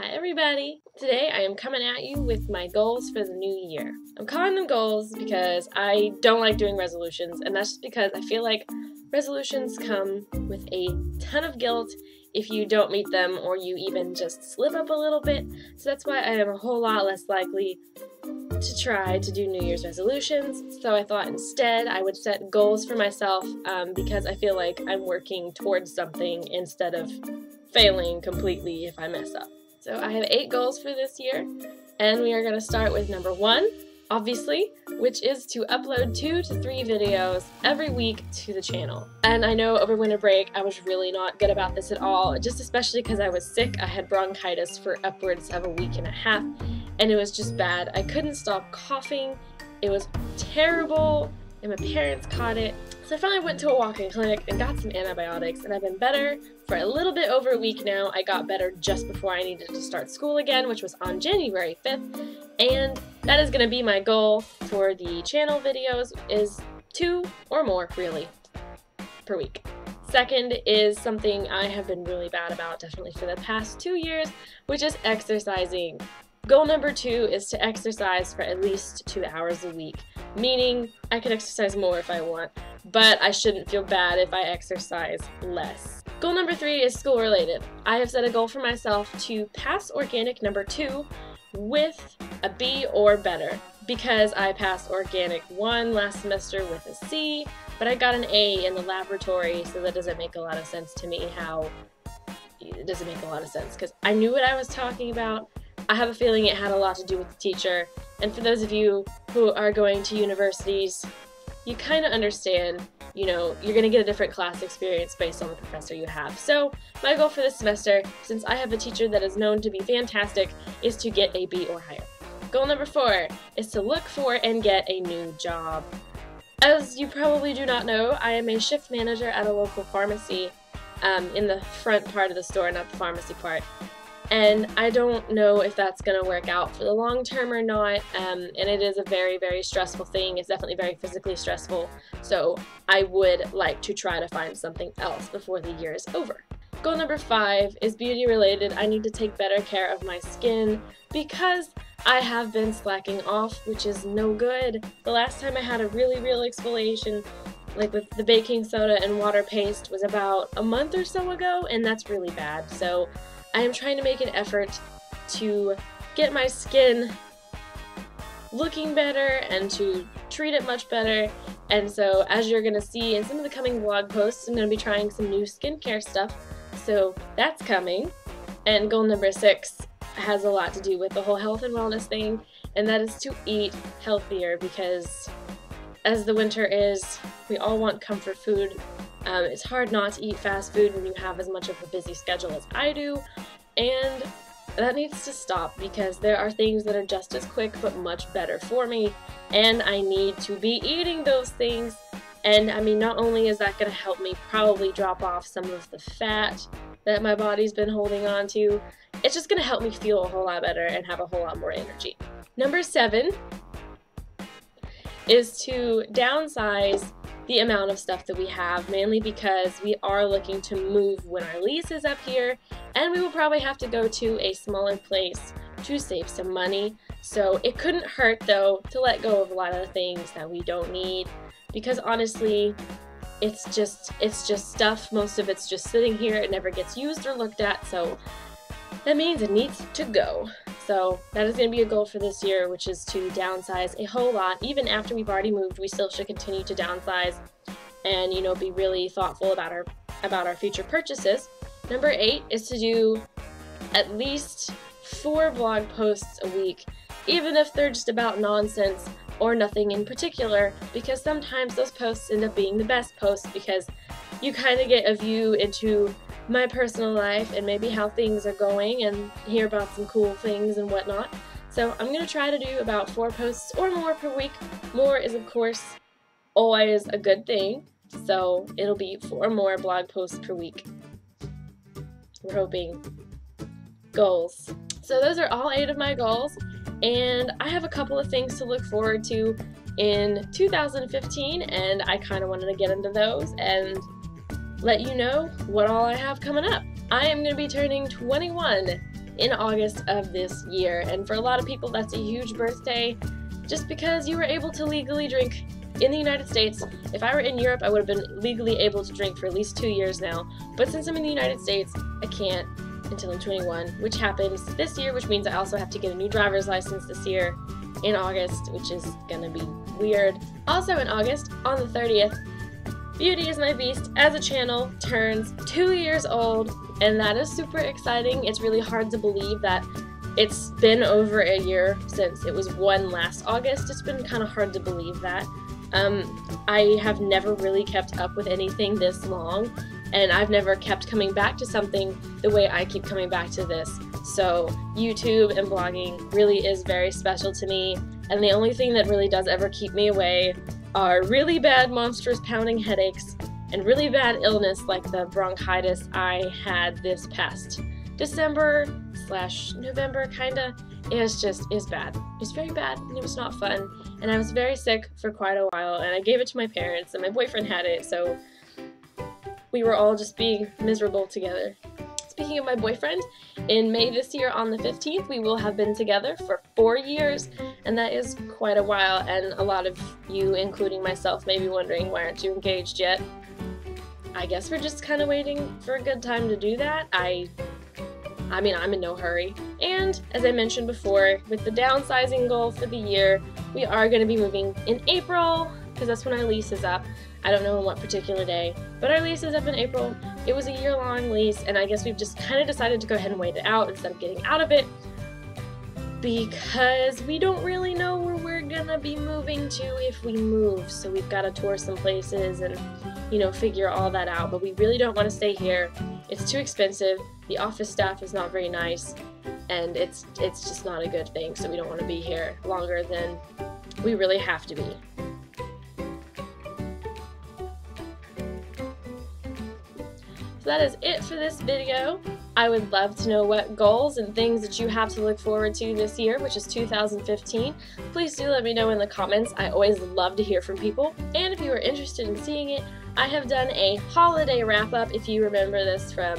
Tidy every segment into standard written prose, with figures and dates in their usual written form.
Hi everybody! Today I am coming at you with my goals for the new year. I'm calling them goals because I don't like doing resolutions, and that's just because I feel like resolutions come with a ton of guilt if you don't meet them or you even just slip up a little bit, so that's why I am a whole lot less likely to try to do New Year's resolutions. So I thought instead I would set goals for myself because I feel like I'm working towards something instead of failing completely if I mess up. So I have 8 goals for this year, and we are going to start with number 1, obviously, which is to upload 2 to 3 videos every week to the channel. And I know over winter break I was really not good about this at all, just especially because I was sick. I had bronchitis for upwards of a week and a half, and it was just bad. I couldn't stop coughing. It was terrible, and my parents caught it. So I finally went to a walk-in clinic and got some antibiotics, and I've been better for a little bit over a week now. I got better just before I needed to start school again, which was on January 5th, and that is going to be my goal for the channel videos, is 2 or more, really, per week. Second is something I have been really bad about, definitely for the past 2 years, which is exercising. Goal number 2 is to exercise for at least 2 hours a week, meaning I could exercise more if I want, but I shouldn't feel bad if I exercise less. Goal number 3 is school related. I have set a goal for myself to pass organic number 2 with a B or better, because I passed organic 1 last semester with a C, but I got an A in the laboratory, so that doesn't make a lot of sense to me. It doesn't make a lot of sense because I knew what I was talking about. I have a feeling it had a lot to do with the teacher, and for those of you who are going to universities, you kind of understand, you know, you're going to get a different class experience based on the professor you have. So my goal for this semester, since I have a teacher that is known to be fantastic, is to get a B or higher. Goal number 4 is to look for and get a new job. As you probably do not know, I am a shift manager at a local pharmacy in the front part of the store, not the pharmacy part. And I don't know if that's going to work out for the long term or not, and it is a very, very stressful thing. It's definitely very physically stressful, so I would like to try to find something else before the year is over. Goal number 5 is beauty related. I need to take better care of my skin because I have been slacking off, which is no good. The last time I had a really real exfoliation, like with the baking soda and water paste, was about a month or so ago, and that's really bad. So I am trying to make an effort to get my skin looking better and to treat it much better. And so, as you're going to see in some of the coming vlog posts, I'm going to be trying some new skincare stuff. So that's coming. And goal number 6 has a lot to do with the whole health and wellness thing, and that is to eat healthier, because as the winter is, we all want comfort food. It's hard not to eat fast food when you have as much of a busy schedule as I do, and that needs to stop because there are things that are just as quick but much better for me, and I need to be eating those things. And I mean, not only is that going to help me probably drop off some of the fat that my body's been holding on to, it's just going to help me feel a whole lot better and have a whole lot more energy. Number 7 is to downsize the amount of stuff that we have, mainly because we are looking to move when our lease is up here, and we will probably have to go to a smaller place to save some money. So it couldn't hurt though to let go of a lot of the things that we don't need, because honestly it's just stuff. Most of it's just sitting here, it never gets used or looked at, so that means it needs to go. So that is going to be a goal for this year, which is to downsize a whole lot. Even after we've already moved, we still should continue to downsize and, you know, be really thoughtful about our future purchases. Number 8 is to do at least 4 vlog posts a week, even if they're just about nonsense or nothing in particular, because sometimes those posts end up being the best posts because you kind of get a view into my personal life and maybe how things are going and hear about some cool things and whatnot. So I'm going to try to do about 4 posts or more per week. More is of course always a good thing, so it'll be 4 more blog posts per week. We're hoping. Goals. So those are all 8 of my goals, and I have a couple of things to look forward to in 2015, and I kind of wanted to get into those and let you know what all I have coming up. I am going to be turning 21 in August of this year. And for a lot of people, that's a huge birthday just because you were able to legally drink in the United States. If I were in Europe, I would have been legally able to drink for at least 2 years now. But since I'm in the United States, I can't until I'm 21, which happens this year, which means I also have to get a new driver's license this year in August, which is gonna be weird. Also in August, on the 30th, Beauty is My Beast as a channel turns 2 years old, and that is super exciting. It's really hard to believe that it's been over a year since it was one last August. It's been kind of hard to believe that. I have never really kept up with anything this long, and I've never kept coming back to something the way I keep coming back to this. So YouTube and blogging really is very special to me, and the only thing that really does ever keep me away are really bad monstrous pounding headaches and really bad illness like the bronchitis I had this past December/November kinda. It's bad. It's very bad, and it was not fun. And I was very sick for quite a while, and I gave it to my parents, and my boyfriend had it, so we were all just being miserable together. Speaking of my boyfriend, in May this year on the 15th, we will have been together for 4 years, and that is quite a while, and a lot of you, including myself, may be wondering, why aren't you engaged yet? I guess we're just kind of waiting for a good time to do that. I mean, I'm in no hurry. And, as I mentioned before, with the downsizing goal for the year, we are going to be moving in April, because that's when our lease is up. I don't know on what particular day, but our lease is up in April. It was a year-long lease, and I guess we've just kind of decided to go ahead and wait it out instead of getting out of it, because we don't really know where we're gonna be moving to if we move. So we've got to tour some places and, you know, figure all that out, but we really don't want to stay here. It's too expensive, the office staff is not very nice, and it's just not a good thing, so we don't want to be here longer than we really have to be. So that is it for this video. I would love to know what goals and things that you have to look forward to this year, which is 2015. Please do let me know in the comments. I always love to hear from people. And if you are interested in seeing it, I have done a holiday wrap-up, if you remember this from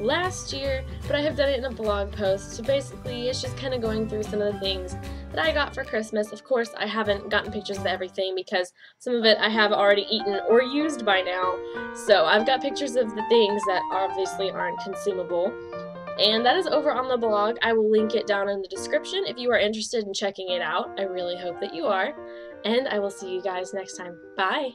last year, but I have done it in a blog post. So basically, it's just kind of going through some of the things that I got for Christmas. Of course, I haven't gotten pictures of everything because some of it I have already eaten or used by now. So I've got pictures of the things that obviously aren't consumable. And that is over on the blog. I will link it down in the description if you are interested in checking it out. I really hope that you are. And I will see you guys next time. Bye!